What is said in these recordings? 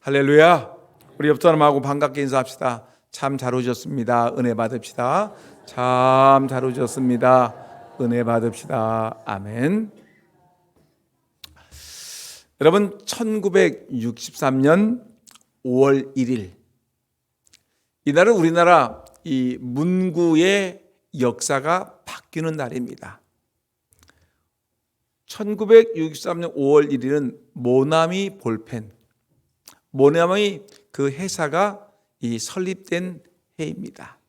할렐루야. 우리 옆 사람하고 반갑게 인사합시다. 참 잘 오셨습니다. 은혜 받읍시다. 참 잘 오셨습니다. 은혜 받읍시다. 아멘. 여러분, 1963년 5월 1일 이날은 우리나라 이 문구의 역사가 바뀌는 날입니다. 1963년 5월 1일은 모나미 볼펜, 모나미 그 회사가 이 설립된 해입니다.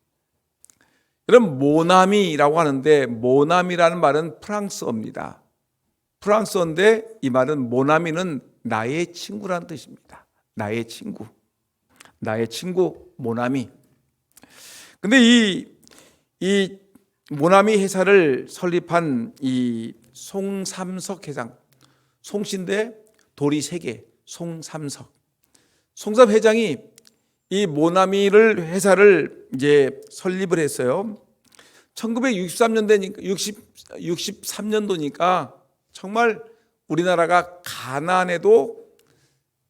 여러분, 모나미라고 하는데 모나미라는 말은 프랑스어입니다. 프랑스어인데 이 말은 모나미는 나의 친구라는 뜻입니다. 나의 친구, 나의 친구 모나미. 근데 이 모나미 회사를 설립한 이 송삼석 회장, 송씨인데 돌이 3개, 송삼석. 송삼 회장이 이 모나미를 회사를 이제 설립을 했어요. 1963년도니까 63년도니까 정말 우리나라가 가난해도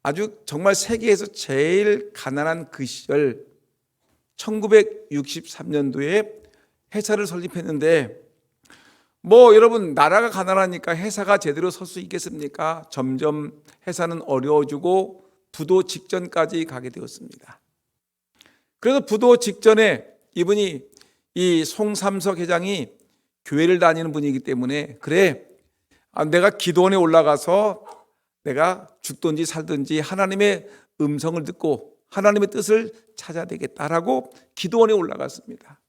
아주 정말 세계에서 제일 가난한 그 시절 1963년도에 회사를 설립했는데 여러분 나라가 가난하니까 회사가 제대로 설 수 있겠습니까? 점점 회사는 어려워지고 부도 직전까지 가게 되었습니다. 그래서 부도 직전에 이분이 이 송삼석 회장이 교회를 다니는 분이기 때문에 그래, 내가 기도원에 올라가서 내가 죽든지 살든지 하나님의 음성을 듣고 하나님의 뜻을 찾아야 되겠다라고 기도원에 올라갔습니다.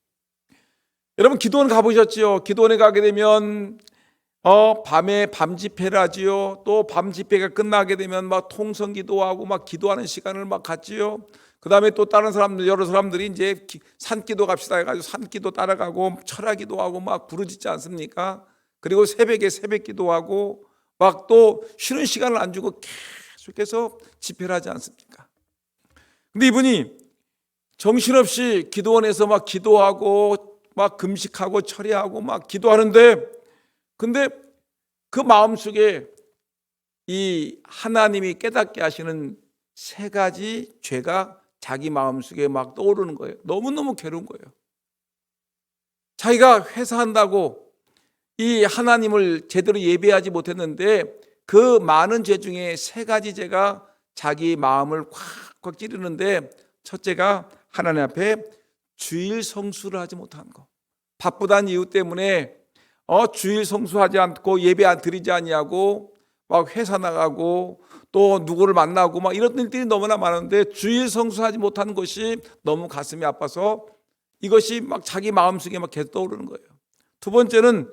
여러분 기도원 가보셨지요? 기도원에 가게 되면 밤에 밤 집회를 하지요. 또 밤 집회가 끝나게 되면 막 통성 기도하고 막 기도하는 시간을 막 갖지요. 그 다음에 또 다른 사람들, 여러 사람들이 이제 산기도 갑시다 해가지고 산기도 따라가고 철야기도하고 막 부르짖지 않습니까? 그리고 새벽에 새벽 기도하고 막 또 쉬는 시간을 안 주고 계속해서 집회를 하지 않습니까? 근데 이분이 정신없이 기도원에서 막 기도하고 막 금식하고 철야하고 막 기도하는데 근데 그 마음속에 이 하나님이 깨닫게 하시는 3가지 죄가 자기 마음속에 막 떠오르는 거예요. 너무너무 괴로운 거예요. 자기가 회사한다고 이 하나님을 제대로 예배하지 못했는데 그 많은 죄 중에 3가지 죄가 자기 마음을 콱콱 찌르는데 첫째가 하나님 앞에 주일 성수를 하지 못한 거. 바쁘다는 이유 때문에 주일 성수하지 않고 예배 안 드리지 아니하고 막 회사 나가고 또 누구를 만나고 막 이런 일들이 너무나 많은데 주일 성수하지 못하는 것이 너무 가슴이 아파서 이것이 막 자기 마음속에 막 계속 떠오르는 거예요. 2번째는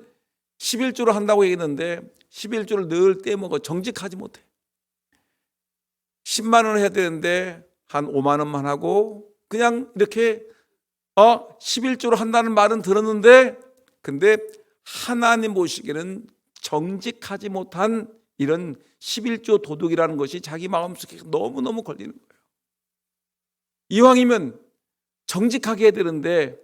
11조를 한다고 얘기했는데 11조를 늘 떼먹어 정직하지 못해. 10만 원을 해야 되는데 한 5만 원만 하고 그냥 이렇게 11조를 한다는 말은 들었는데 근데 하나님 보시기에는 정직하지 못한 이런 11조 도둑이라는 것이 자기 마음속에 너무너무 걸리는 거예요. 이왕이면 정직하게 해야 되는데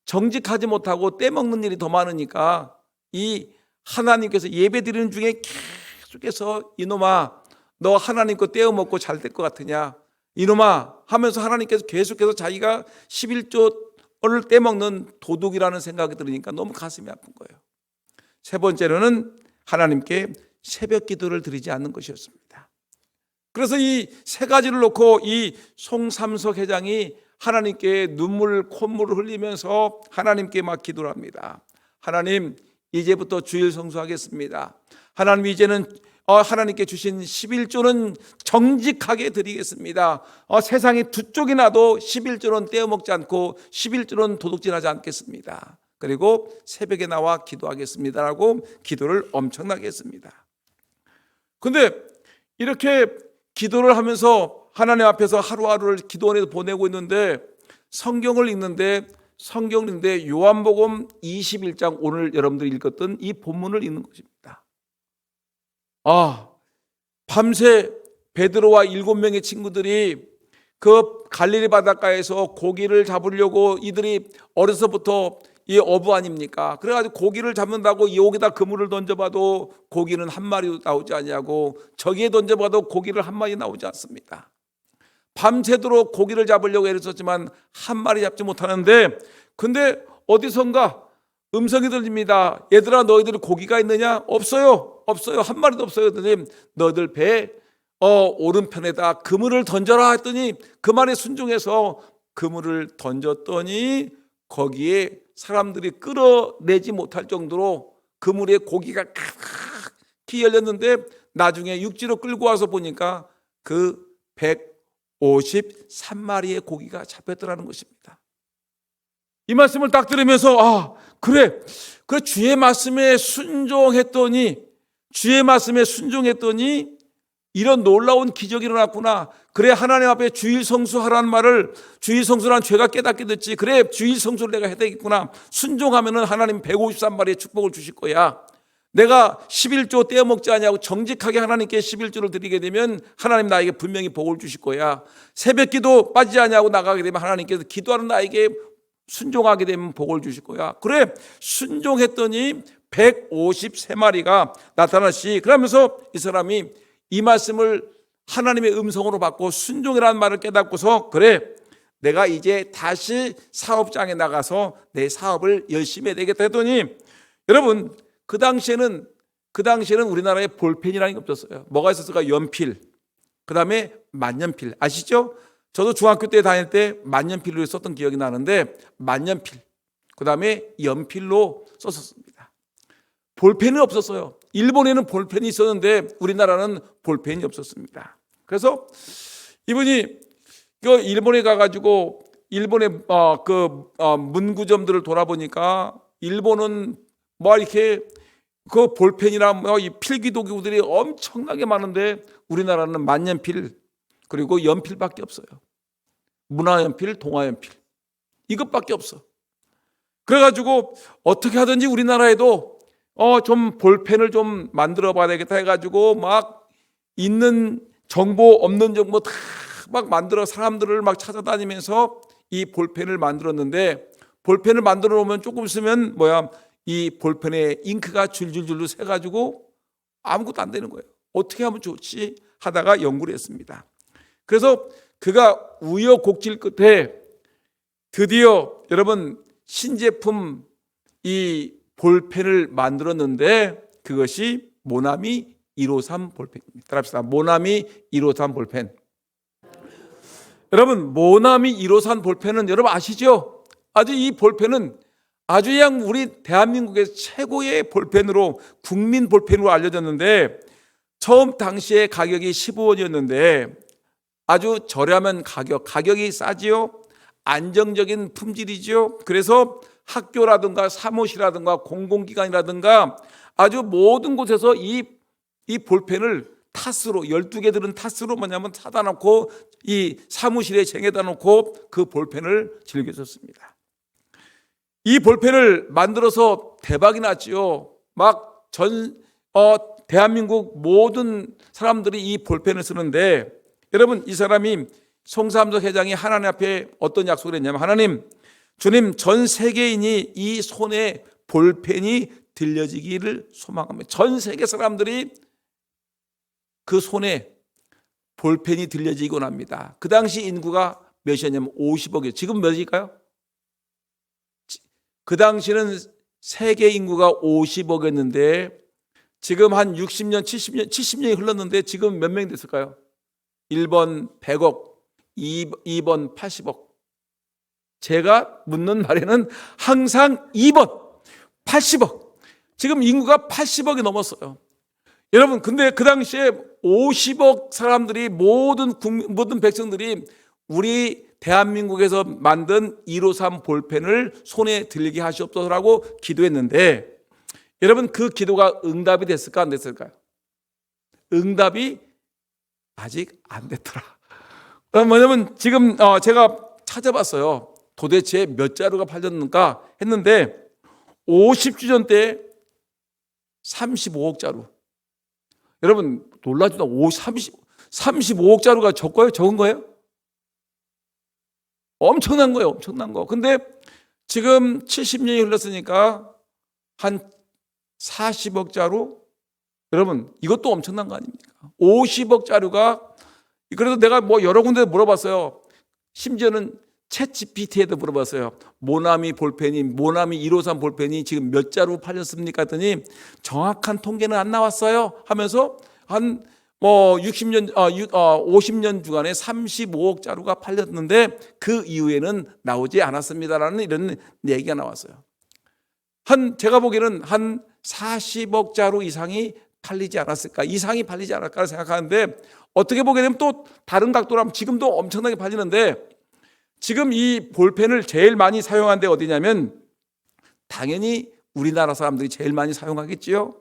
정직하지 못하고 떼먹는 일이 더 많으니까 이 하나님께서 예배 드리는 중에 계속해서 이놈아 너 하나님 거 떼어먹고 잘 될 것 같으냐 이놈아 하면서 하나님께서 계속해서 자기가 11조를 떼먹는 도둑이라는 생각이 들으니까 너무 가슴이 아픈 거예요. 3번째로는 하나님께 새벽 기도를 드리지 않는 것이었습니다. 그래서 이 3가지를 놓고 이 송삼석 회장이 하나님께 콧물을 흘리면서 하나님께 막 기도를 합니다. 하나님 이제부터 주일 성수하겠습니다. 하나님 이제는 하나님께 주신 11조는 정직하게 드리겠습니다. 세상에 2쪽이 나도 11조는 떼어먹지 않고 11조는 도둑질하지 않겠습니다. 그리고 새벽에 나와 기도하겠습니다라고 기도를 엄청나게 했습니다. 근데 이렇게 기도를 하면서 하나님 앞에서 하루하루를 기도원에서 보내고 있는데 성경을 읽는데 요한복음 21장 오늘 여러분들이 읽었던 이 본문을 읽는 것입니다. 밤새 베드로와 7명의 친구들이 그 갈릴리 바닷가에서 고기를 잡으려고 이들이 어려서부터 이 어부 아닙니까? 그래가지고 고기를 잡는다고 여기다 그물을 던져봐도 고기는 한 마리도 나오지 않냐고 저기에 던져봐도 고기를 한 마리 나오지 않습니다. 밤새도록 고기를 잡으려고 애를 썼지만 한 마리 잡지 못하는데, 근데 어디선가 음성이 들립니다. 얘들아, 너희들 고기가 있느냐? 없어요. 없어요. 한 마리도 없어요. 그랬더니 너희들 배 오른편에다 그물을 던져라 했더니 그 말에 순종해서 그물을 던졌더니 거기에 사람들이 끌어내지 못할 정도로 그물에 고기가 크게 열렸는데, 나중에 육지로 끌고 와서 보니까 그 153마리의 고기가 잡혔더라는 것입니다. 이 말씀을 딱 들으면서 그래 주의 말씀에 순종했더니 이런 놀라운 기적이 일어났구나. 그래, 하나님 앞에 주일 성수하라는 말을, 주일 성수란 죄가 깨닫게 됐지. 그래, 주일 성수를 내가 해야 되겠구나. 순종하면은 하나님 153마리의 축복을 주실 거야. 내가 11조 떼어먹지 않냐고 정직하게 하나님께 11조를 드리게 되면 하나님 나에게 분명히 복을 주실 거야. 새벽기도 빠지지 않냐고 나가게 되면 하나님께서 기도하는 나에게 순종하게 되면 복을 주실 거야. 그래, 순종했더니 153마리가 나타났지. 그러면서 이 사람이 이 말씀을 하나님의 음성으로 받고 순종이라는 말을 깨닫고서, 그래, 내가 이제 다시 사업장에 나가서 내 사업을 열심히 해야 되겠다 했더니, 여러분, 그 당시에는 우리나라에 볼펜이라는 게 없었어요. 뭐가 있었을까? 연필, 그 다음에 만년필. 아시죠? 저도 중학교 때 다닐 때 만년필로 썼던 기억이 나는데, 만년필, 그 다음에 연필로 썼었습니다. 볼펜은 없었어요. 일본에는 볼펜이 있었는데 우리나라는 볼펜이 없었습니다. 그래서 이분이 일본에 가가지고 일본의 문구점들을 돌아보니까, 일본은 이렇게 그 볼펜이나 이 필기도구들이 엄청나게 많은데 우리나라는 만년필 그리고 연필밖에 없어요. 문화연필, 동화연필, 이것밖에 없어. 그래가지고 어떻게 하든지 우리나라에도 좀 볼펜을 좀 만들어 봐야 되겠다 해가지고 막 있는 정보 없는 정보 다 막 만들어 사람들을 막 찾아다니면서 이 볼펜을 만들었는데, 볼펜을 만들어 놓으면 조금 쓰면 이 볼펜에 잉크가 줄줄줄로 새가지고 아무것도 안 되는 거예요. 어떻게 하면 좋지 하다가 연구를 했습니다. 그래서 그가 우여곡절 끝에 드디어 여러분 신제품 이 볼펜을 만들었는데, 그것이 모나미 153 볼펜입니다. 따라합시다. 모나미 153 볼펜. 여러분, 모나미 153 볼펜은 여러분 아시죠? 아주 이 볼펜은 아주 그냥 우리 대한민국의 최고의 볼펜으로, 국민 볼펜으로 알려졌는데, 처음 당시에 가격이 15원이었는데 아주 저렴한 가격이 싸지요. 안정적인 품질이죠. 그래서 학교라든가 사무실이라든가 공공기관이라든가 아주 모든 곳에서 이 볼펜을 타스로, 12개 들은 타스로 사다 놓고 이 사무실에 쟁여다 놓고 그 볼펜을 즐겨 썼습니다. 이 볼펜을 만들어서 대박이 났지요. 대한민국 모든 사람들이 이 볼펜을 쓰는데, 여러분, 이 사람이 송삼석 회장이 하나님 앞에 어떤 약속을 했냐면, 하나님, 주님, 전 세계인이 이 손에 볼펜이 들려지기를 소망합니다. 전 세계 사람들이 그 손에 볼펜이 들려지곤 합니다. 그 당시 인구가 몇이었냐면 50억이에요. 지금 몇일까요? 그 당시는 세계 인구가 50억이었는데 지금 한 60년, 70년이 흘렀는데 지금 몇 명이 됐을까요? 1번 100억, 2번 80억. 제가 묻는 말에는 항상 2번 80억. 지금 인구가 80억이 넘었어요. 여러분, 근데 그 당시에 50억 사람들이, 모든 백성들이 우리 대한민국에서 만든 153 볼펜을 손에 들게 하시옵소서라고 기도했는데, 여러분, 그 기도가 응답이 됐을까 안 됐을까요? 응답이 아직 안 됐더라. 뭐냐면 지금 제가 찾아봤어요. 도대체 몇 자루가 팔렸는가 했는데 50주년 때 35억 자루. 여러분 놀라지도 35억 자루가 적은 거예요? 엄청난 거예요. 엄청난 거. 근데 지금 70년이 흘렀으니까 한 40억 자루. 여러분 이것도 엄청난 거 아닙니까? 50억 자루가 그래서 내가 뭐 여러 군데 물어봤어요. 심지어는 챗 GPT에도 물어봤어요. 모나미 153 볼펜이 지금 몇 자루 팔렸습니까? 했더니 정확한 통계는 안 나왔어요 하면서 한 50년 주간에 35억 자루가 팔렸는데 그 이후에는 나오지 않았습니다라는 이런 얘기가 나왔어요. 제가 보기에는 한 40억 자루 이상이 팔리지 않았을까, 이상이 팔리지 않을까 생각하는데, 어떻게 보게 되면 또 다른 각도로 하면 지금도 엄청나게 팔리는데, 지금 이 볼펜을 제일 많이 사용한 데 어디냐면 당연히 우리나라 사람들이 제일 많이 사용하겠지요.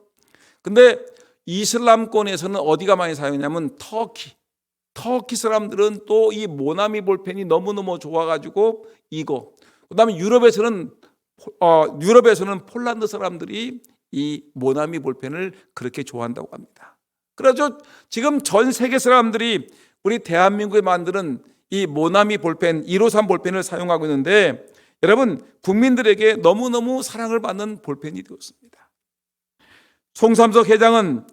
근데 이슬람권에서는 어디가 많이 사용하냐면 터키 사람들은 또 이 모나미 볼펜이 너무너무 좋아가지고 이거, 그다음에 유럽에서는 폴란드 사람들이 이 모나미 볼펜을 그렇게 좋아한다고 합니다. 그래서 지금 전 세계 사람들이 우리 대한민국에 만드는 이 모나미 볼펜 153 볼펜을 사용하고 있는데, 여러분 국민들에게 너무너무 사랑을 받는 볼펜이 되었습니다. 송삼석 회장은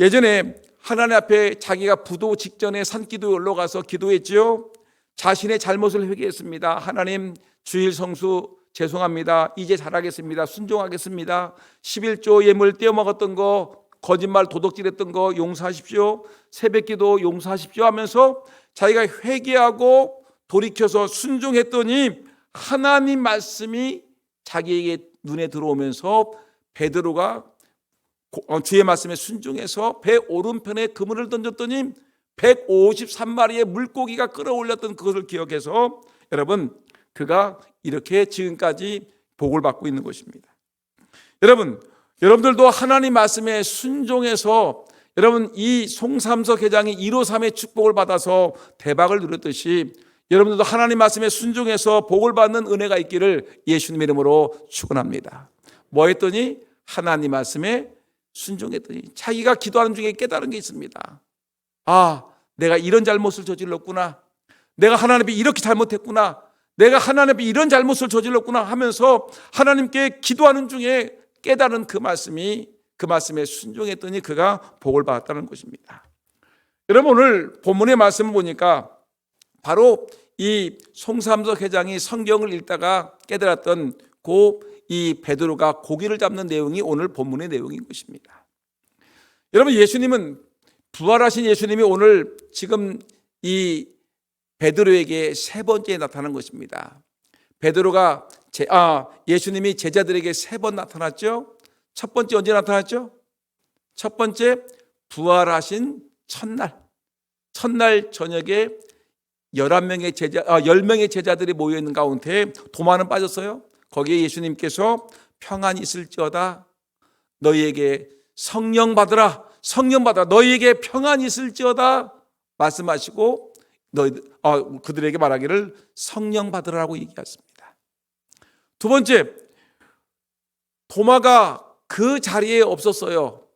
예전에 하나님 앞에 자기가 부도 직전에 산기도에 올라가서 기도했지요. 자신의 잘못을 회개했습니다. 하나님, 주일 성수 죄송합니다. 이제 잘하겠습니다. 순종하겠습니다. 11조 예물 떼어먹었던 거, 거짓말 도둑질했던 거 용서하십시오. 새벽기도 용서하십시오 하면서 자기가 회개하고 돌이켜서 순종했더니 하나님 말씀이 자기에게 눈에 들어오면서 베드로가 주의 말씀에 순종해서 배 오른편에 그물을 던졌더니 153마리의 물고기가 끌어올렸던 그것을 기억해서, 여러분 그가 이렇게 지금까지 복을 받고 있는 것입니다. 여러분들도 하나님 말씀에 순종해서 여러분 이 송삼석 회장이 153의 축복을 받아서 대박을 누렸듯이 여러분들도 하나님 말씀에 순종해서 복을 받는 은혜가 있기를 예수님 이름으로 축원합니다. 뭐 했더니 하나님 말씀에 순종했더니 자기가 기도하는 중에 깨달은 게 있습니다. 아, 내가 이런 잘못을 저질렀구나. 내가 하나님 앞에 이렇게 잘못했구나. 내가 하나님 앞에 이런 잘못을 저질렀구나 하면서 하나님께 기도하는 중에 깨달은 그 말씀에 순종했더니 그가 복을 받았다는 것입니다. 여러분 오늘 본문의 말씀을 보니까 바로 이 송삼석 회장이 성경을 읽다가 깨달았던 이 베드로가 고기를 잡는 내용이 오늘 본문의 내용인 것입니다. 여러분 부활하신 예수님이 오늘 지금 이 베드로에게 세 번째 나타난 것입니다. 예수님이 제자들에게 세 번 나타났죠. 첫 번째 언제 나타났죠? 첫 번째 부활하신 첫날 저녁에 10명의 제자들이 모여있는 가운데 도마는 빠졌어요. 거기에 예수님께서 평안이 있을지어다, 너희에게 성령 받으라, 너희에게 평안이 있을지어다 말씀하시고 그들에게 말하기를 성령 받으라고 얘기했습니다. 두 번째, 도마가 그 자리에 없었어요.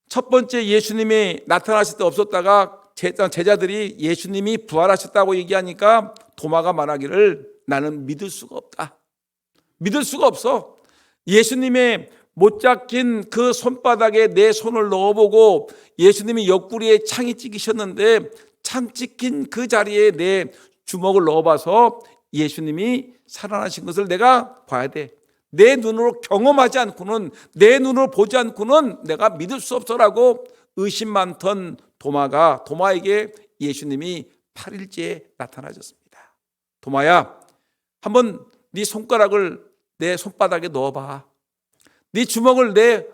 첫 번째 예수님이 나타나실 때 없었다가 제자들이 예수님이 부활하셨다고 얘기하니까 도마가 말하기를 나는 믿을 수가 없다. 믿을 수가 없어. 예수님의 못 잡힌 그 손바닥에 내 손을 넣어보고 예수님이 옆구리에 창이 찍히셨는데 창 찍힌 그 자리에 내 주먹을 넣어봐서 예수님이 살아나신 것을 내가 봐야 돼. 내 눈으로 경험하지 않고는, 내 눈으로 보지 않고는 내가 믿을 수 없어라고 의심 많던 도마에게 예수님이 8일째에 나타나셨습니다. 도마야, 한번 네 손가락을 내 손바닥에 넣어봐. 네 주먹을 내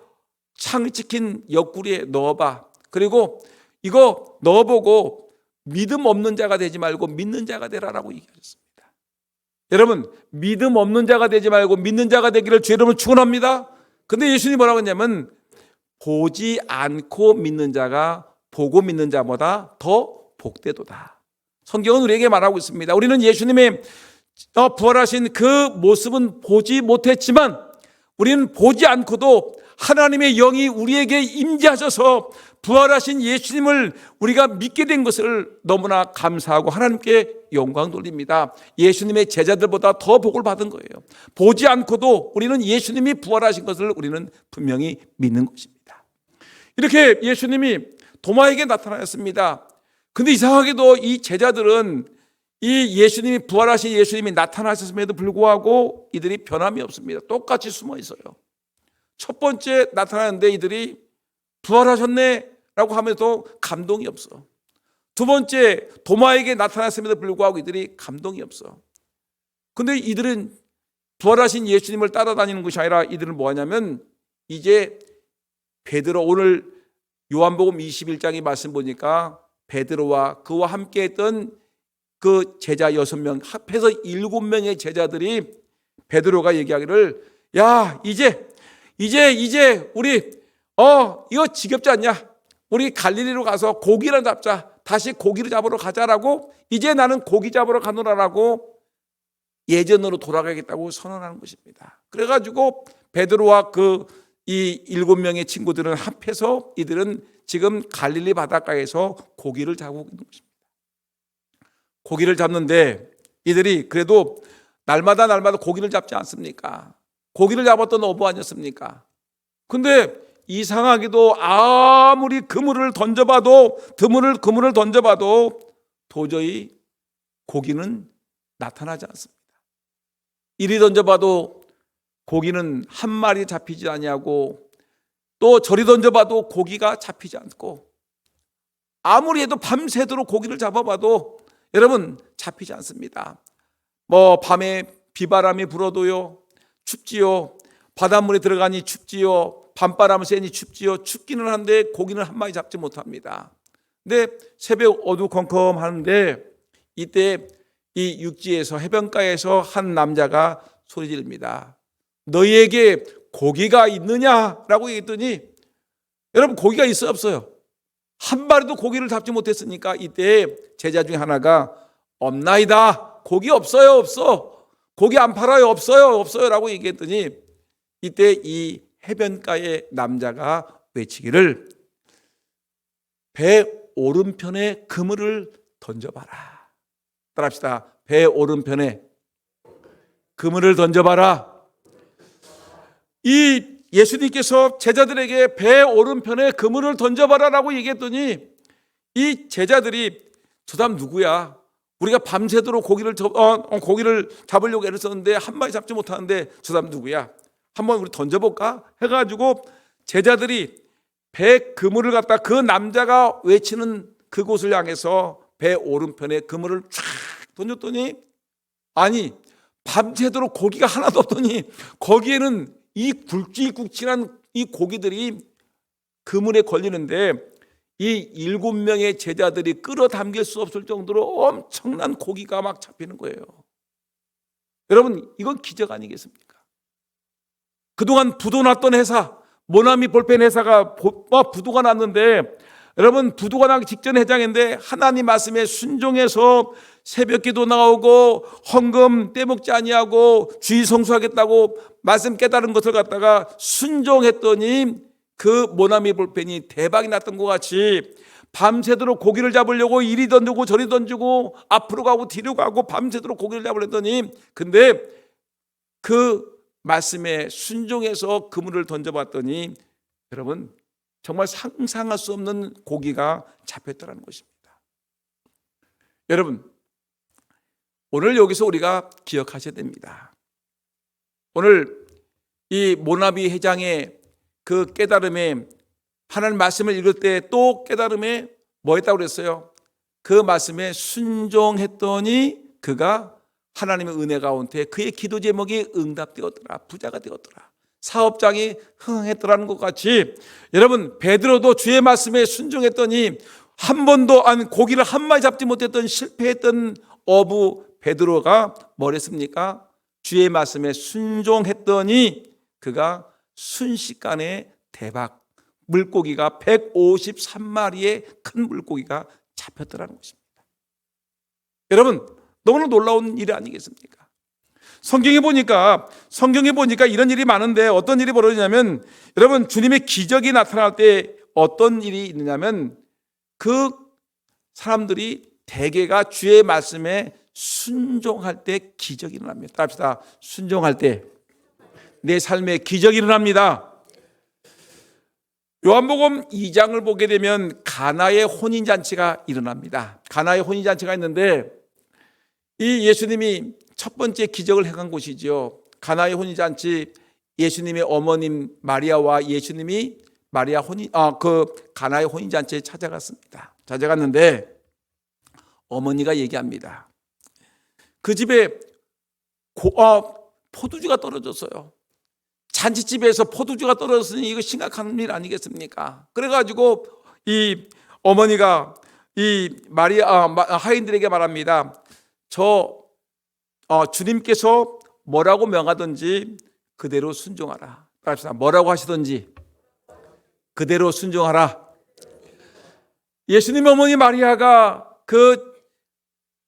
창이 찍힌 옆구리에 넣어봐. 그리고 이거 넣어보고 믿음 없는 자가 되지 말고 믿는 자가 되라라고 얘기하셨습니다. 여러분, 믿음 없는 자가 되지 말고 믿는 자가 되기를 주 이름으로 축원합니다. 근데 예수님이 뭐라고 했냐면 보지 않고 믿는 자가 보고 믿는 자보다 더 복되도다. 성경은 우리에게 말하고 있습니다. 우리는 예수님의 부활하신 그 모습은 보지 못했지만 우리는 보지 않고도 하나님의 영이 우리에게 임재하셔서 부활하신 예수님을 우리가 믿게 된 것을 너무나 감사하고 하나님께 영광 돌립니다. 예수님의 제자들보다 더 복을 받은 거예요. 보지 않고도 우리는 예수님이 부활하신 것을 우리는 분명히 믿는 것입니다. 이렇게 예수님이 도마에게 나타나셨습니다. 근데 이상하게도 이 제자들은 이 예수님이 부활하신 예수님이 나타나셨음에도 불구하고 이들이 변함이 없습니다. 똑같이 숨어 있어요. 첫 번째 나타나는데 이들이 부활하셨네 라고 하면서 감동이 없어. 두 번째 도마에게 나타났음에도 불구하고 이들이 감동이 없어. 근데 이들은 부활하신 예수님을 따라다니는 것이 아니라 이들은 뭐 하냐면 이제 베드로, 오늘 요한복음 21장의 말씀 보니까 베드로와 그와 함께 했던 그 제자 6명 합해서 7명의 제자들이 베드로가 얘기하기를, 야 이제 우리 이거 지겹지 않냐? 우리 갈릴리로 가서 고기를 잡자. 다시 고기를 잡으러 가자라고, 이제 나는 고기 잡으러 가노라라고 예전으로 돌아가겠다고 선언하는 것입니다. 그래가지고 베드로와 그 이 7명의 친구들은 합해서 이들은 지금 갈릴리 바닷가에서 고기를 잡고 있는 것입니다. 고기를 잡는데 이들이 그래도 날마다 고기를 잡지 않습니까? 고기를 잡았던 어부 아니었습니까? 근데 이상하게도 아무리 그물을 던져봐도 도저히 고기는 나타나지 않습니다. 이리 던져봐도 고기는 한 마리 잡히지 아니하고, 또 저리 던져봐도 고기가 잡히지 않고, 아무리 해도 밤새도록 고기를 잡아봐도 여러분 잡히지 않습니다. 뭐 밤에 비바람이 불어도요 춥지요, 바닷물에 들어가니 춥지요, 밤바람 쐬니 춥지요. 춥기는 한데 고기는 한 마리 잡지 못합니다. 근데 새벽 어두컴컴하는데 이때 이 육지에서, 해변가에서 한 남자가 소리 지릅니다. 너희에게 고기가 있느냐라고 얘기했더니, 여러분 고기가 있어요 없어요? 한 마리도 고기를 잡지 못했으니까 이때 제자 중에 하나가 없나이다, 고기 없어요, 고기 안 팔아요, 없어요 라고 얘기했더니 이때 이 해변가의 남자가 외치기를, 배 오른편에 그물을 던져봐라. 따라합시다. 배 오른편에 그물을 던져봐라. 이 예수님께서 제자들에게 배 오른편에 그물을 던져봐라라고 얘기했더니 이 제자들이, 저 사람 누구야? 우리가 밤새도록 고기를 잡으려고 애를 썼는데 한 마리 잡지 못하는데 저 사람 누구야? 한번 우리 던져볼까? 해가지고 제자들이 배 그물을 갖다 그 남자가 외치는 그곳을 향해서 배 오른편에 그물을 쫙 던졌더니, 아니 밤새도록 고기가 하나도 없더니 거기에는 이 굵직굵직한 이 고기들이 그물에 걸리는데 이 7명의 제자들이 끌어당길 수 없을 정도로 엄청난 고기가 막 잡히는 거예요. 여러분 이건 기적 아니겠습니까? 그동안 부도 났던 회사, 모나미 볼펜 회사가 부도가 났는데, 여러분 부도가 나기 직전 회장인데 하나님 말씀에 순종해서 새벽기도 나오고 헌금 떼먹지 아니하고 주의 성수하겠다고 말씀 깨달은 것을 갖다가 순종했더니 그 모나미 볼펜이 대박이 났던 것 같이 밤새도록 고기를 잡으려고 이리 던지고 저리 던지고 앞으로 가고 뒤로 가고 밤새도록 고기를 잡으려더니, 근데 그 말씀에 순종해서 그물을 던져봤더니 여러분 정말 상상할 수 없는 고기가 잡혔다는 것입니다. 여러분 오늘 여기서 우리가 기억하셔야 됩니다. 오늘 이 모나비 회장의 그 깨달음에, 하나님 말씀을 읽을 때 또 깨달음에 뭐 했다고 그랬어요? 그 말씀에 순종했더니 그가 하나님의 은혜 가운데 그의 기도 제목이 응답되었더라, 부자가 되었더라, 사업장이 흥행했더라는 것 같이, 여러분 베드로도 주의 말씀에 순종했더니 한 번도 고기를 한 마리 잡지 못했던 실패했던 어부 베드로가 뭘 했습니까? 주의 말씀에 순종했더니 그가 순식간에 대박, 물고기가 153마리의 큰 물고기가 잡혔더라는 것입니다. 여러분 너무나 놀라운 일이 아니겠습니까? 성경에 보니까 이런 일이 많은데 어떤 일이 벌어지냐면, 여러분 주님의 기적이 나타날 때 어떤 일이 있느냐면, 그 사람들이 대개가 주의 말씀에 순종할 때 기적이 일어납니다. 따라합시다. 순종할 때 내 삶에 기적이 일어납니다. 요한복음 2장을 보게 되면 가나의 혼인잔치가 일어납니다. 가나의 혼인잔치가 있는데 이 예수님이 첫 번째 기적을 행한 곳이죠. 가나의 혼인잔치, 예수님의 어머님 마리아와 예수님이 가나의 혼인잔치에 찾아갔습니다. 찾아갔는데 어머니가 얘기합니다. 그 집에 포도주가 떨어졌어요. 잔치집에서 포도주가 떨어졌으니 이거 심각한 일 아니겠습니까? 그래가지고 이 어머니가 이 하인들에게 말합니다. 주님께서 뭐라고 명하든지 그대로 순종하라. 뭐라고 하시든지 그대로 순종하라. 예수님의 어머니 마리아가 그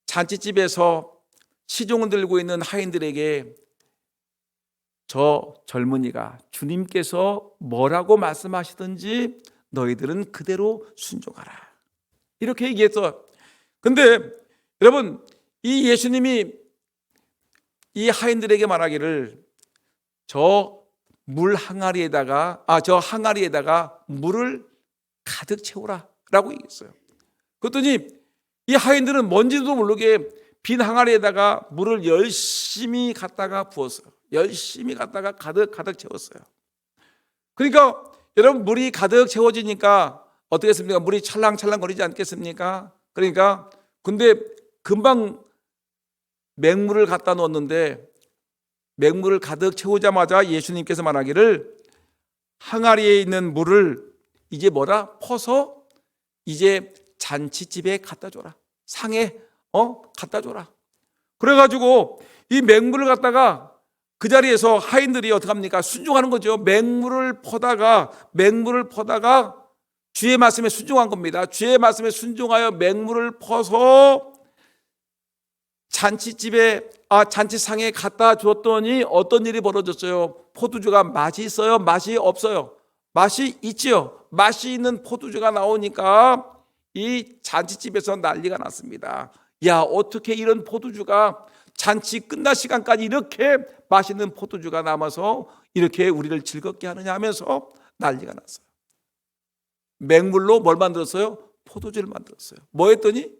잔치집에서 시종을 들고 있는 하인들에게 저 젊은이가 주님께서 뭐라고 말씀하시든지 너희들은 그대로 순종하라. 이렇게 얘기했어. 근데 여러분, 이 예수님이 이 하인들에게 말하기를 저 항아리에다가 물을 가득 채우라 라고 얘기했어요. 그랬더니 이 하인들은 뭔지도 모르게 빈 항아리에다가 물을 열심히 갖다가 부었어요. 열심히 갖다가 가득 채웠어요. 그러니까 여러분, 물이 가득 채워지니까 어떻게 했습니까? 물이 찰랑찰랑 거리지 않겠습니까? 그러니까 근데 금방 맹물을 갖다 놓았는데 맹물을 가득 채우자마자 예수님께서 말하기를 항아리에 있는 물을 이제 퍼서 이제 잔치집에 갖다 줘라. 상에 갖다 줘라. 그래가지고 이 맹물을 갖다가 그 자리에서 하인들이 어떻게 합니까? 순종하는 거죠. 맹물을 퍼다가 주의 말씀에 순종한 겁니다. 주의 말씀에 순종하여 맹물을 퍼서 잔치상에 갖다 줬더니 어떤 일이 벌어졌어요? 포도주가 맛이 있어요? 맛이 없어요? 맛이 있지요. 맛이 있는 포도주가 나오니까 이 잔치집에서 난리가 났습니다. 야, 어떻게 이런 포도주가 잔치 끝날 시간까지 이렇게 맛있는 포도주가 남아서 이렇게 우리를 즐겁게 하느냐 하면서 난리가 났어요. 맹물로 뭘 만들었어요? 포도주를 만들었어요. 뭐 했더니?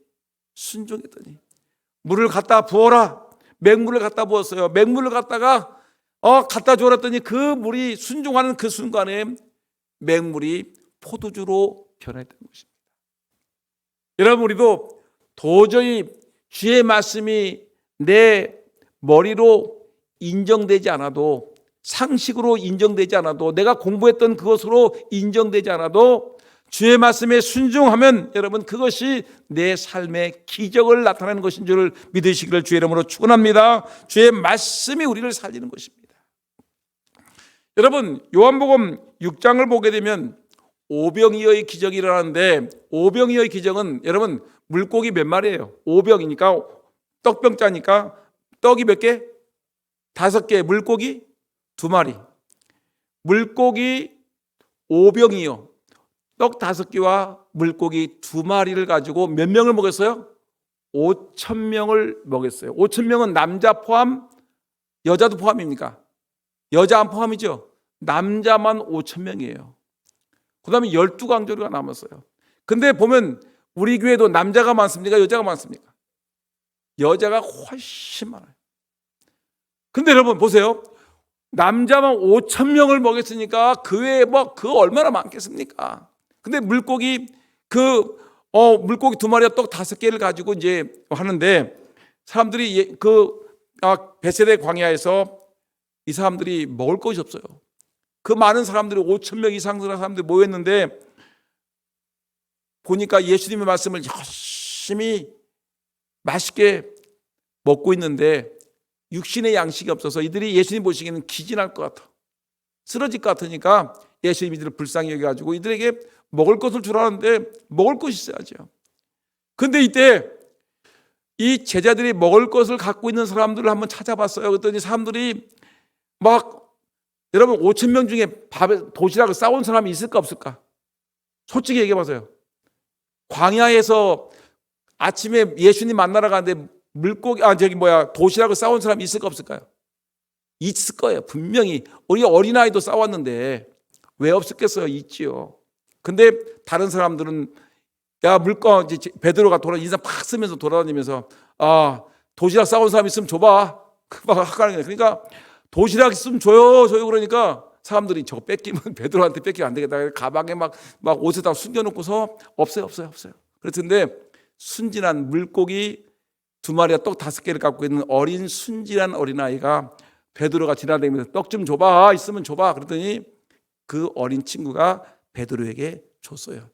순종했더니 물을 갖다 부어라. 맹물을 갖다 부었어요. 맹물을 갖다가 갖다 주었더니 그 물이 순종하는 그 순간에 맹물이 포도주로 변했던 것입니다. 여러분, 우리도 도저히 주의 말씀이 내 머리로 인정되지 않아도, 상식으로 인정되지 않아도, 내가 공부했던 그것으로 인정되지 않아도 주의 말씀에 순종하면 여러분, 그것이 내 삶의 기적을 나타내는 것인 줄 믿으시기를 주의 이름으로 축원합니다. 주의 말씀이 우리를 살리는 것입니다. 여러분, 요한복음 6장을 보게 되면 오병이어의 기적이 일어나는데, 오병이어의 기적은 여러분, 물고기 몇 마리예요? 오병이니까 떡병자니까 떡이 몇 개? 5개, 물고기 2마리. 물고기 오병이어, 떡 5개와 물고기 2마리를 가지고 몇 명을 먹였어요? 5,000명을 먹였어요. 5,000명은 남자 포함, 여자도 포함입니까? 여자 안 포함이죠. 남자만 5,000명이에요. 그 다음에 12강조리가 남았어요. 근데 보면 우리 교회도 남자가 많습니까? 여자가 많습니까? 여자가 훨씬 많아요. 근데 여러분 보세요. 남자만 5,000명을 먹였으니까 그 외에 그 얼마나 많겠습니까? 근데 물고기 2마리와 떡 5개를 가지고 이제 하는데, 사람들이 베세대 광야에서 이 사람들이 먹을 것이 없어요. 그 많은 사람들이 5,000명 이상 사람들이 모였는데, 보니까 예수님의 말씀을 열심히 맛있게 먹고 있는데 육신의 양식이 없어서 이들이 예수님 보시기에는 기진할 것 같아, 쓰러질 것 같으니까 예수님이 이들을 불쌍히 여겨가지고 이들에게 먹을 것을 주라는데 먹을 것이 있어야죠. 그런데 이때 이 제자들이 먹을 것을 갖고 있는 사람들을 한번 찾아봤어요. 그랬더니 사람들이 여러분 5,000명 중에 도시락을 싸온 사람이 있을까 없을까? 솔직히 얘기해 보세요. 광야에서 아침에 예수님 만나러 가는데 도시락을 싸온 사람이 있을까 없을까요? 있을 거예요. 분명히. 우리 어린아이도 싸웠는데 왜 없었겠어요? 있지요. 근데 다른 사람들은 야 베드로가 인사 팍 쓰면서 돌아다니면서 도시락 싸온 사람 있으면 줘봐 막 하는 거예요. 그러니까 도시락 있으면 줘요 그러니까 사람들이 저거 뺏기면 베드로한테 뺏기면 안 되겠다. 가방에 막 옷에다 숨겨놓고서 없어요. 그렇던데 순진한 물고기 2마리와 떡 5개를 갖고 있는 어린 순진한 어린아이가 베드로가 지나다니면서 떡 좀 줘봐 있으면 줘봐 그랬더니 그 어린 친구가 베드로에게 줬어요.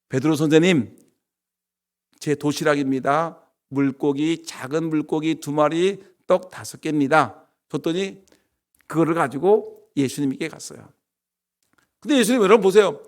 베드로 선생님, 제 도시락입니다. 작은 물고기 2마리, 떡 5개입니다. 줬더니 그거를 가지고 예수님께 갔어요. 근데 예수님 여러분 보세요.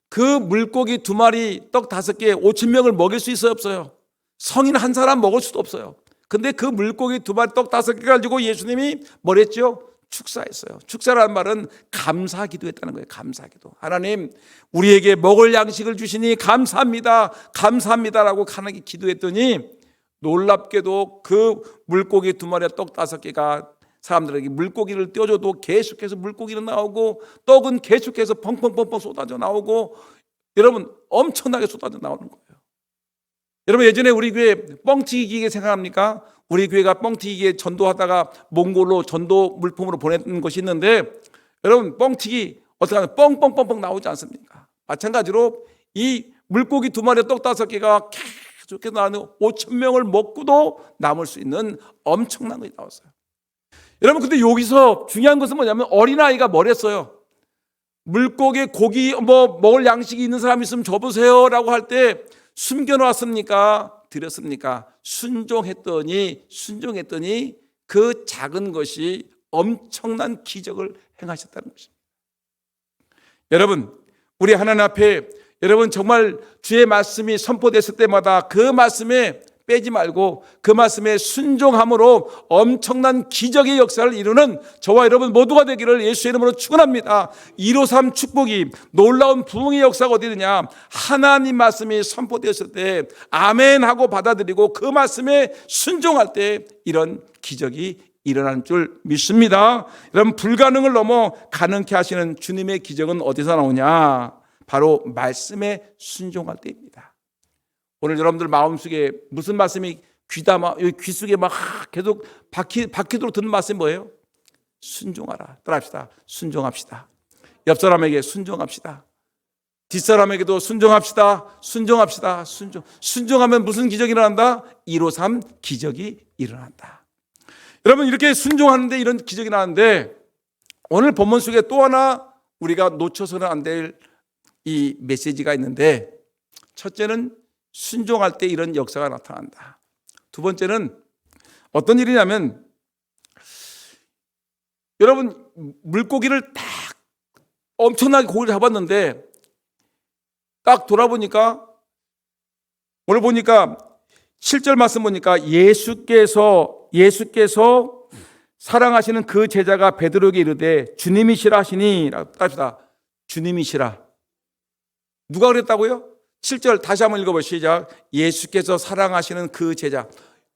그 물고기 2마리, 떡 5개, 5,000명을 먹일 수 있어요, 없어요? 성인 한 사람 먹을 수도 없어요. 근데 그 물고기 2마리, 떡 5개 가지고 예수님이 뭘 했죠? 축사했어요. 축사라는 말은 감사 기도했다는 거예요. 감사 기도. 하나님, 우리에게 먹을 양식을 주시니 감사합니다라고 하나님께 기도했더니 놀랍게도 그 물고기 2마리와 떡 5개가 사람들에게 물고기를 떼어줘도 계속해서 물고기는 나오고 떡은 계속해서 펑펑펑펑 쏟아져 나오고 여러분 엄청나게 쏟아져 나오는 거예요. 여러분 예전에 우리 교회 뻥튀기 기계 생각합니까? 우리 교회가 뻥튀기에 전도하다가 몽골로 전도 물품으로 보냈던 것이 있는데 여러분 뻥튀기 어떻게 하면 뻥뻥뻥뻥 나오지 않습니까? 마찬가지로 이 물고기 2마리 떡 5개가 계속해서 나오는 5,000명을 먹고도 남을 수 있는 엄청난 것이 나왔어요. 여러분 근데 여기서 중요한 것은 뭐냐면 어린아이가 뭘 했어요? 물고기 고기 먹을 양식이 있는 사람 있으면 줘보세요 라고 할 때 숨겨놓았습니까? 드렸습니까? 순종했더니 그 작은 것이 엄청난 기적을 행하셨다는 것입니다. 여러분 우리 하나님 앞에 여러분 정말 주의 말씀이 선포됐을 때마다 그 말씀에 빼지 말고 그 말씀에 순종함으로 엄청난 기적의 역사를 이루는 저와 여러분 모두가 되기를 예수의 이름으로 축원합니다. 153 축복이 놀라운 부흥의 역사가 어디 있느냐? 하나님 말씀이 선포되었을 때 아멘 하고 받아들이고 그 말씀에 순종할 때 이런 기적이 일어나는 줄 믿습니다. 여러분 불가능을 넘어 가능케 하시는 주님의 기적은 어디서 나오냐? 바로 말씀에 순종할 때입니다. 오늘 여러분들 마음속에 무슨 말씀이 귀 속에 막 계속 바퀴도록 듣는 말씀이 뭐예요? 순종하라. 따라합시다. 순종합시다. 옆 사람에게 순종합시다. 뒷사람에게도 순종합시다. 순종하면 무슨 기적이 일어난다? 153 기적이 일어난다. 여러분 이렇게 순종하는데 이런 기적이 나는데 오늘 본문 속에 또 하나 우리가 놓쳐서는 안 될 이 메시지가 있는데 첫째는 순종할 때 이런 역사가 나타난다. 두 번째는 어떤 일이냐면 여러분 물고기를 딱 엄청나게 고기를 잡았는데 딱 돌아보니까 오늘 보니까 7절 말씀 보니까 예수께서 사랑하시는 그 제자가 베드로에게 이르되 주님이시라 하시니 합시다. 주님이시라. 누가 그랬다고요? 7절 다시 한번 읽어보시죠. 시작. 예수께서 사랑하시는 그 제자.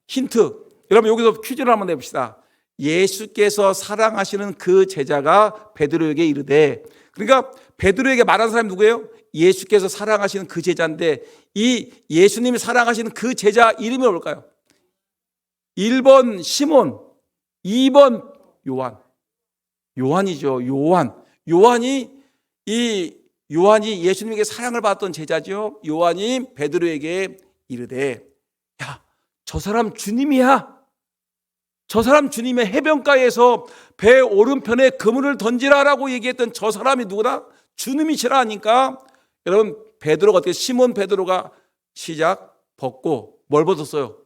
힌트. 여러분 여기서 퀴즈를 한번 내봅시다. 예수께서 사랑하시는 그 제자가 베드로에게 이르되 그러니까 베드로에게 말한 사람이 누구예요? 예수께서 사랑하시는 그 제자인데 이 예수님이 사랑하시는 그 제자 이름이 뭘까요? 1번 시몬, 2번 요한. 요한이죠. 요한이 예수님에게 사랑을 받았던 제자죠. 요한이 베드로에게 이르되 야, 저 사람 주님이야. 저 사람 주님의 해변가에서 배 오른편에 그물을 던지라라고 얘기했던 저 사람이 누구다? 주님이시라 하니까 여러분 베드로가 어떻게 시몬 베드로가 시작 벗고 뭘 벗었어요?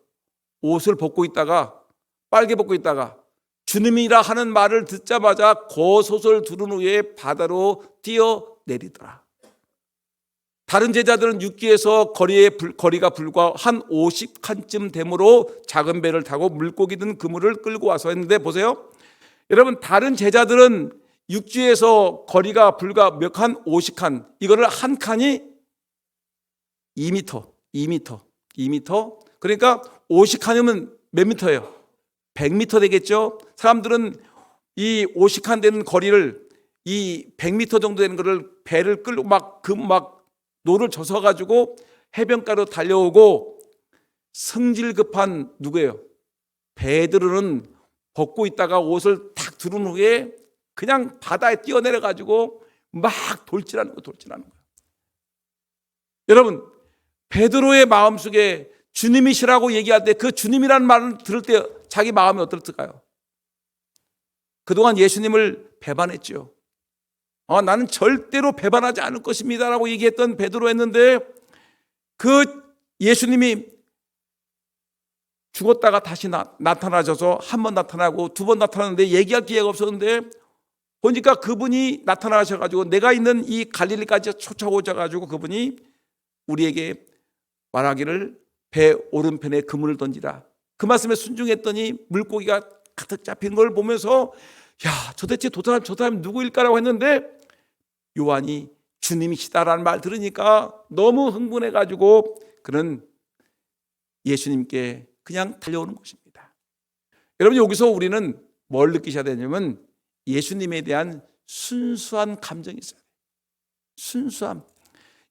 옷을 벗고 있다가 빨개 벗고 있다가 주님이라 하는 말을 듣자마자 겉옷을 두른 후에 바다로 뛰어내리더라. 다른 제자들은 육지에서 거리가 불과 한 50칸쯤 되므로 작은 배를 타고 물고기 든 그물을 끌고 와서 했는데 보세요. 여러분 다른 제자들은 육지에서 거리가 불과 몇 칸? 50칸. 이거를 한 칸이 2m. 그러니까 50칸이면 몇 미터예요? 100m 되겠죠? 사람들은 이 50칸 되는 거리를 이 100m 정도 되는 거를 배를 끌고 막 노를 져서 가지고 해변가로 달려오고, 성질 급한 누구예요? 베드로는 벗고 있다가 옷을 탁 두른 후에 그냥 바다에 뛰어내려 가지고 막 돌진하는 거예요. 여러분, 베드로의 마음속에 주님이시라고 얘기할 때 그 주님이라는 말을 들을 때 자기 마음이 어떨까요? 그동안 예수님을 배반했죠. 나는 절대로 배반하지 않을 것입니다 라고 얘기했던 베드로였는데, 그 예수님이 죽었다가 다시 나타나셔서 한 번 나타나고 두 번 나타나는데 얘기할 기회가 없었는데, 보니까 그분이 나타나셔가지고 내가 있는 이 갈릴리까지 쫓아오셔가지고 그분이 우리에게 말하기를 배 오른편에 그물을 던지라. 그 말씀에 순종했더니 물고기가 가득 잡힌 걸 보면서, 야, 도대체 저 사람 누구일까라고 했는데, 요한이 주님이시다라는 말 들으니까 너무 흥분해가지고 그는 예수님께 그냥 달려오는 것입니다. 여러분, 여기서 우리는 뭘 느끼셔야 되냐면 예수님에 대한 순수한 감정이 있어요. 순수함.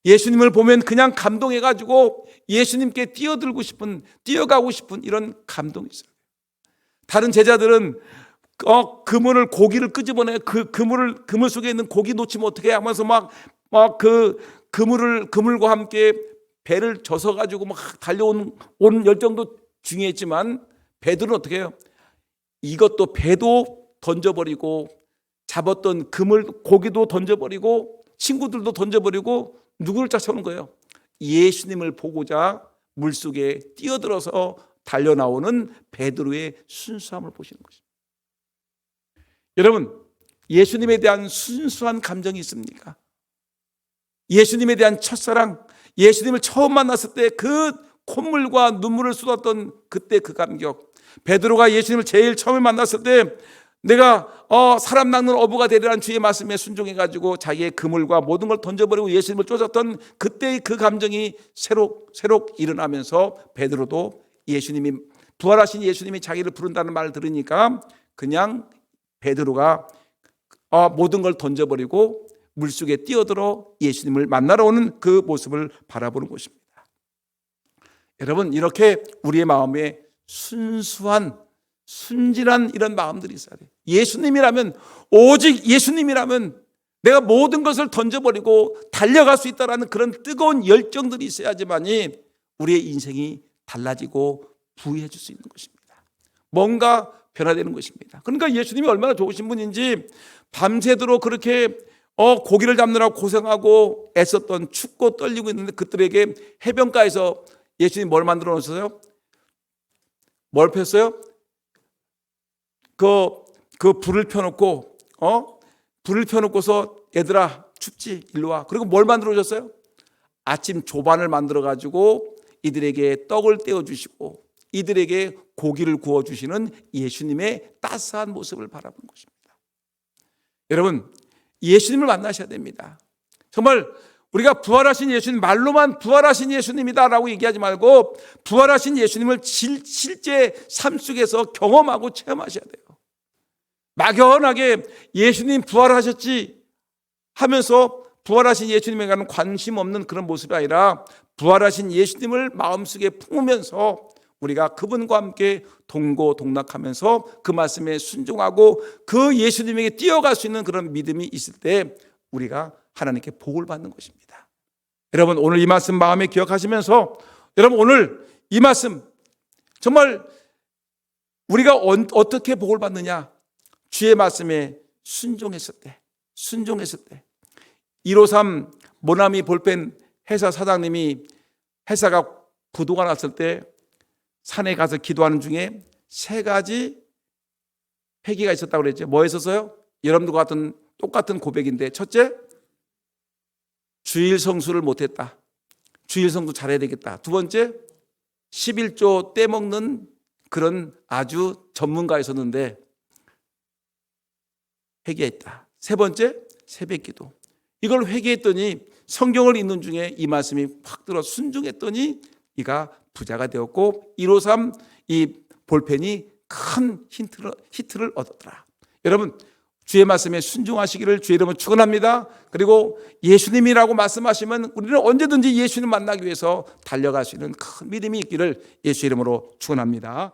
예수님을 보면 그냥 감동해가지고 예수님께 뛰어가고 싶은 이런 감동이 있어요. 다른 제자들은 그물을, 고기를 끄집어내 그 그물 속에 있는 고기 놓치면 어떻게 하면서 막 그 그물과 함께 배를 져서 가지고 막 달려오는 열정도 중요했지만, 베드로는 어떻게 해요? 이것도 배도 던져버리고 잡았던 고기도 던져버리고 친구들도 던져버리고 누구를 쫓아오는 거예요? 예수님을 보고자 물속에 뛰어들어서 달려나오는 베드로의 순수함을 보시는 것입니다. 여러분, 예수님에 대한 순수한 감정이 있습니까? 예수님에 대한 첫사랑, 예수님을 처음 만났을 때 그 콧물과 눈물을 쏟았던 그때 그 감격, 베드로가 예수님을 제일 처음 만났을 때 내가 사람 낚는 어부가 되리라는 주의 말씀에 순종해가지고 자기의 그물과 모든 걸 던져버리고 예수님을 쫓았던 그때의 그 감정이 새록 일어나면서, 베드로도 부활하신 예수님이 자기를 부른다는 말을 들으니까 그냥 베드로가 모든 걸 던져버리고 물속에 뛰어들어 예수님을 만나러 오는 그 모습을 바라보는 것입니다. 여러분, 이렇게 우리의 마음에 순진한 이런 마음들이 있어야 돼요. 오직 예수님이라면 내가 모든 것을 던져버리고 달려갈 수 있다는 그런 뜨거운 열정들이 있어야지만이 우리의 인생이 달라지고 부유해질 수 있는 것입니다. 뭔가 변화되는 것입니다. 그러니까 예수님이 얼마나 좋으신 분인지 밤새도록 그렇게 고기를 잡느라고 고생하고 애썼던, 춥고 떨리고 있는데 그들에게 해변가에서 예수님이 뭘 만들어 놓으셨어요? 뭘 폈어요? 그 불을 펴놓고서 얘들아 춥지? 일로 와. 그리고 뭘 만들어 주셨어요? 아침 조반을 만들어 가지고 이들에게 떡을 떼어 주시고 이들에게 고기를 구워 주시는 예수님의 따스한 모습을 바라보는 것입니다. 여러분, 예수님을 만나셔야 됩니다. 정말 우리가 부활하신 예수님, 말로만 부활하신 예수님이다라고 얘기하지 말고 부활하신 예수님을 실제 삶 속에서 경험하고 체험하셔야 돼요. 막연하게 예수님 부활하셨지 하면서 부활하신 예수님에 관한 관심 없는 그런 모습이 아니라 부활하신 예수님을 마음속에 품으면서 우리가 그분과 함께 동고동락하면서 그 말씀에 순종하고 그 예수님에게 뛰어갈 수 있는 그런 믿음이 있을 때 우리가 하나님께 복을 받는 것입니다. 여러분, 오늘 이 말씀 마음에 기억하시면서 여러분, 오늘 이 말씀 정말 우리가 어떻게 복을 받느냐? 주의 말씀에 순종했을 때 153 모나미 볼펜 회사 사장님이 회사가 부도가 났을 때 산에 가서 기도하는 중에 3가지 회개가 있었다고 그랬죠. 뭐 했었어요? 여러분들과 똑같은 고백인데, 첫째, 주일 성수를 못했다. 주일 성수 잘해야 되겠다. 두 번째, 11조 떼먹는 그런 아주 전문가였었는데 회개했다. 세 번째, 새벽기도. 이걸 회개했더니 성경을 읽는 중에 이 말씀이 확 들어 순종했더니 이가 부자가 되었고 153 이 볼펜이 큰 히트를 얻었더라. 여러분, 주의 말씀에 순종하시기를 주의 이름으로 축원합니다. 그리고 예수님이라고 말씀하시면 우리는 언제든지 예수님 만나기 위해서 달려갈 수 있는 큰 믿음이 있기를 예수 이름으로 축원합니다.